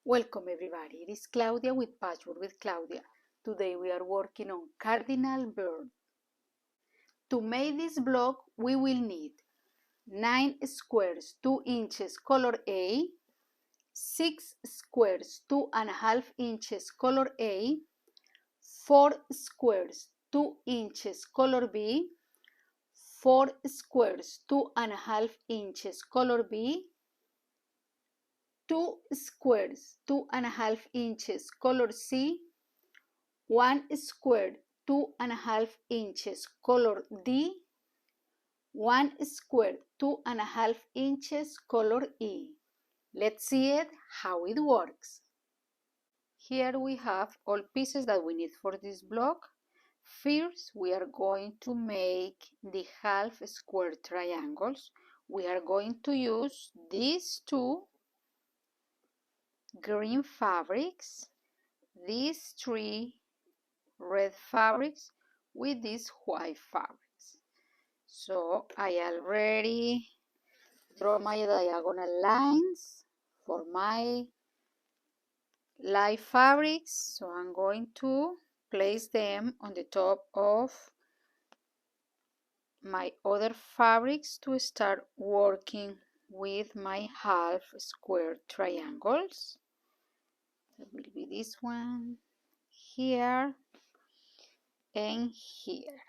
Welcome everybody, it is Claudia with Patchwork with Claudia. Today we are working on Cardinal Bird. To make this block we will need 9 squares 2 inches color A, 6 squares 2.5 inches color A, 4 squares 2 inches color B, 4 squares 2.5 inches color B, 2 squares 2.5 inches color C, 1 square 2.5 inches color D, 1 square 2.5 inches color E. Let's see it, how it works. Here we have all pieces that we need for this block. First, we are going to make the half square triangles. We are going to use these two green fabrics, these three red fabrics with these white fabrics. So I already draw my diagonal lines for my light fabrics, so I'm going to place them on the top of my other fabrics to start working with my half square triangles. That will be this one here and here.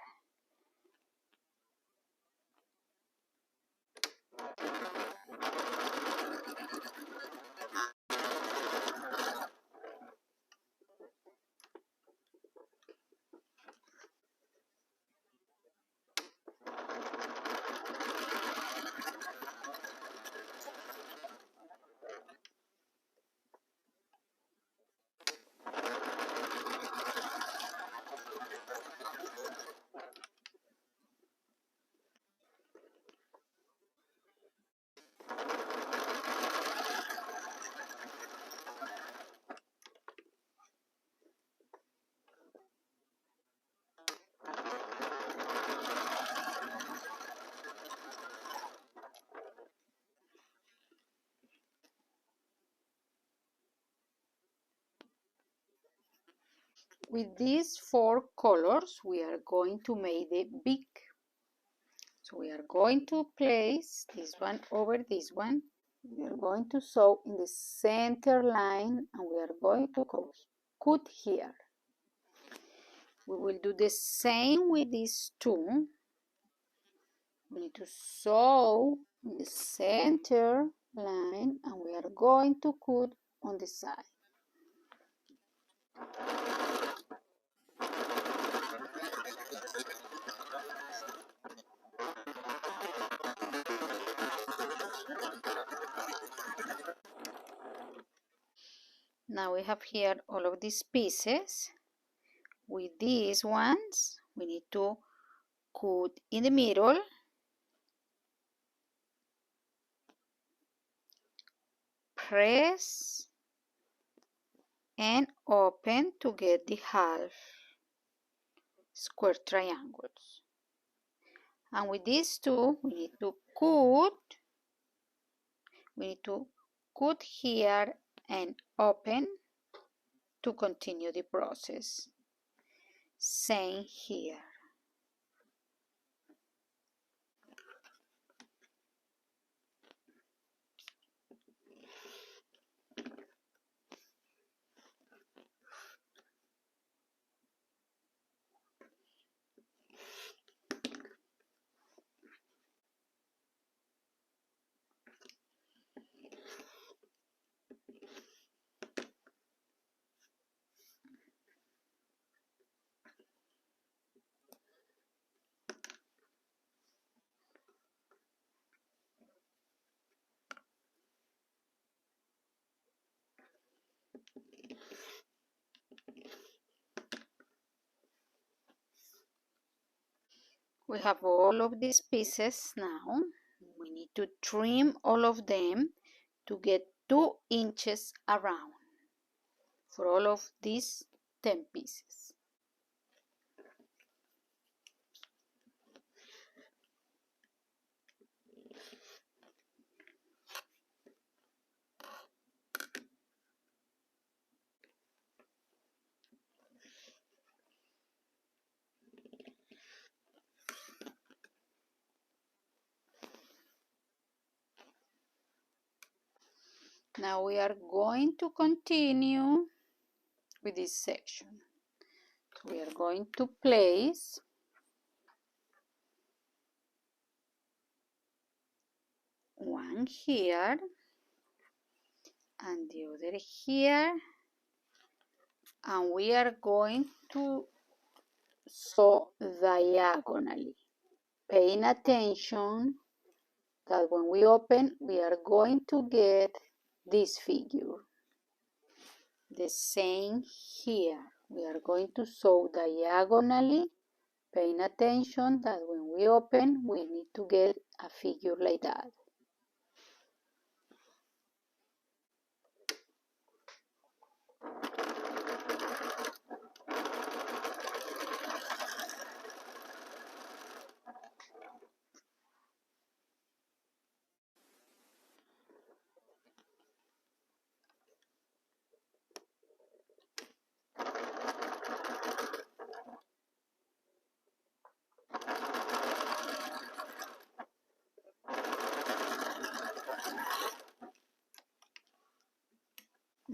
With these 4 colors, we are going to make the beak. So we are going to place this one over this one. We are going to sew in the center line and we are going to cut here. We will do the same with these two. We need to sew in the center line and we are going to cut on the side. Now we have here all of these pieces. With these ones, we need to cut in the middle, press and open to get the half square triangles. And with these two, we need to cut here and open to continue the process. Same here. We have all of these pieces now. We need to trim all of them to get 2 inches around for all of these 10 pieces. Now we are going to continue with this section. So we are going to place one here and the other here, and we are going to sew diagonally, paying attention that when we open we are going to get this figure. The same here, we are going to sew diagonally, paying attention that when we open we need to get a figure like that.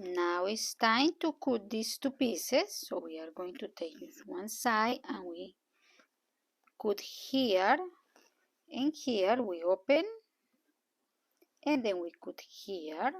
Now it's time to cut these two pieces, so we are going to take this one side and we cut here, and here we open, and then we cut here.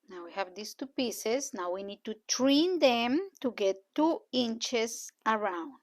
Now we have these two pieces. Now we need to trim them to get 2 inches around.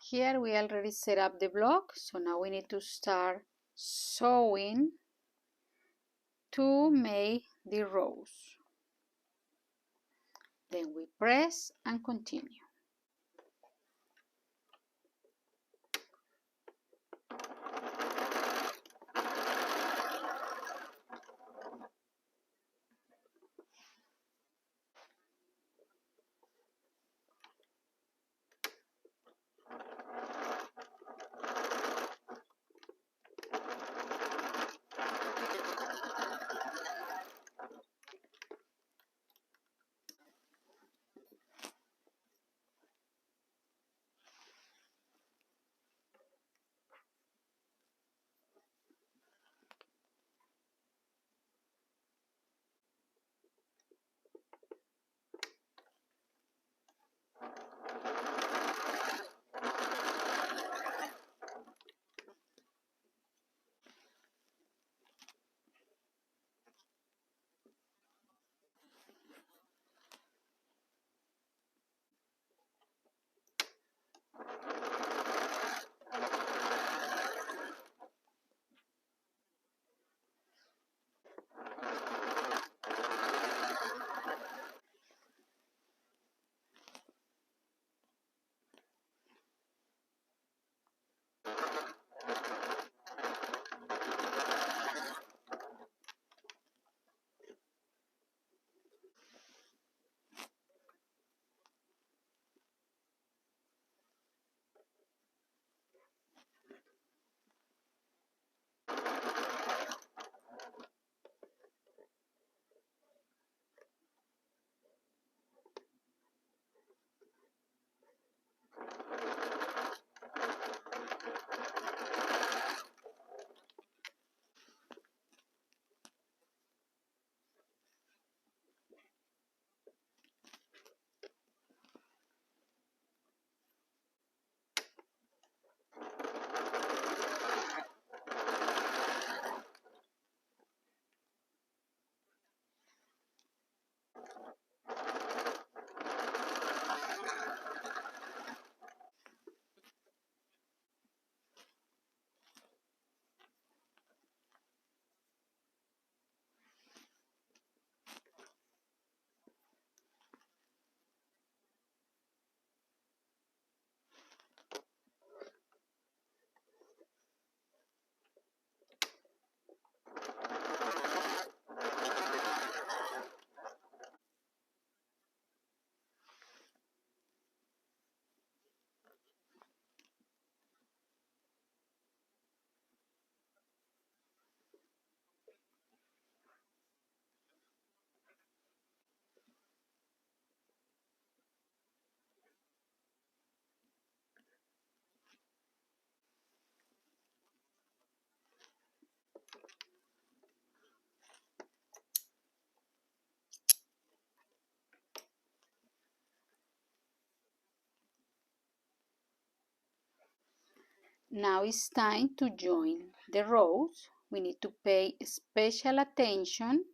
Here we already set up the block, so now we need to start sewing to make the rows. Then we press and continue. Now it's time to join the rows. We need to pay special attention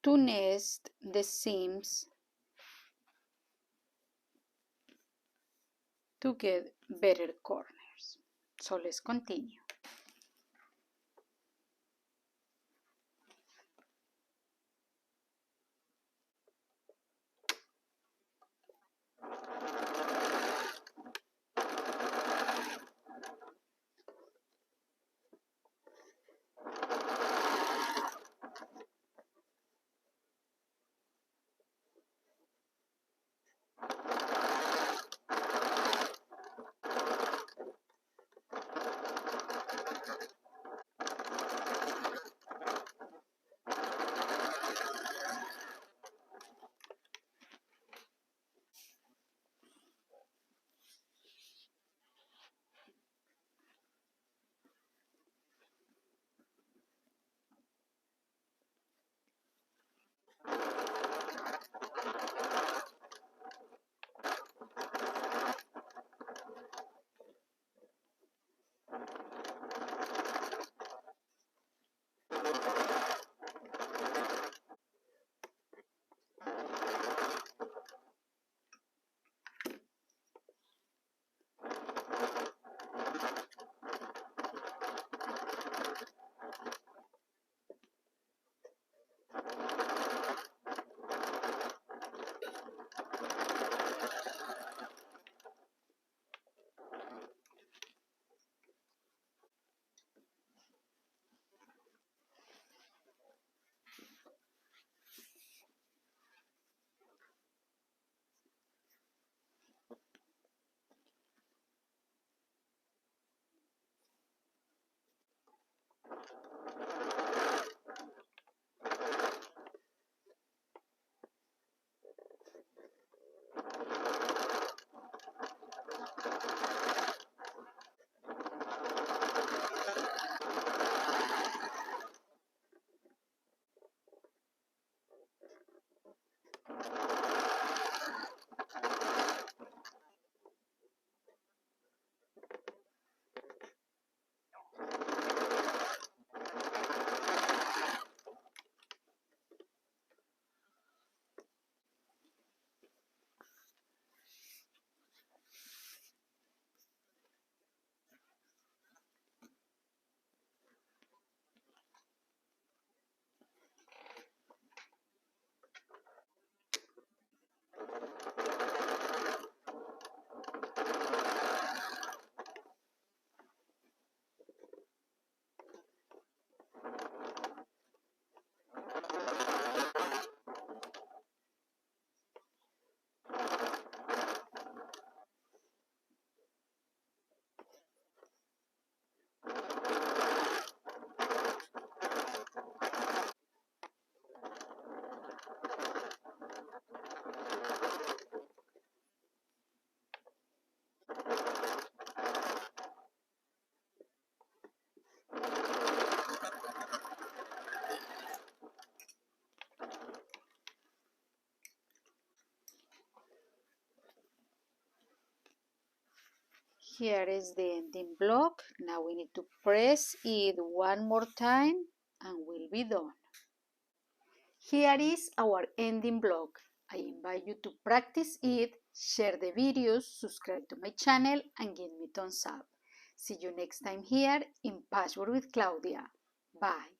to nest the seams to get better corners. So let's continue. Here is the ending block. Now we need to press it one more time and we'll be done. Here is our ending block. I invite you to practice it, share the videos, subscribe to my channel and give me thumbs up. See you next time here in Patchwork with Claudia. Bye.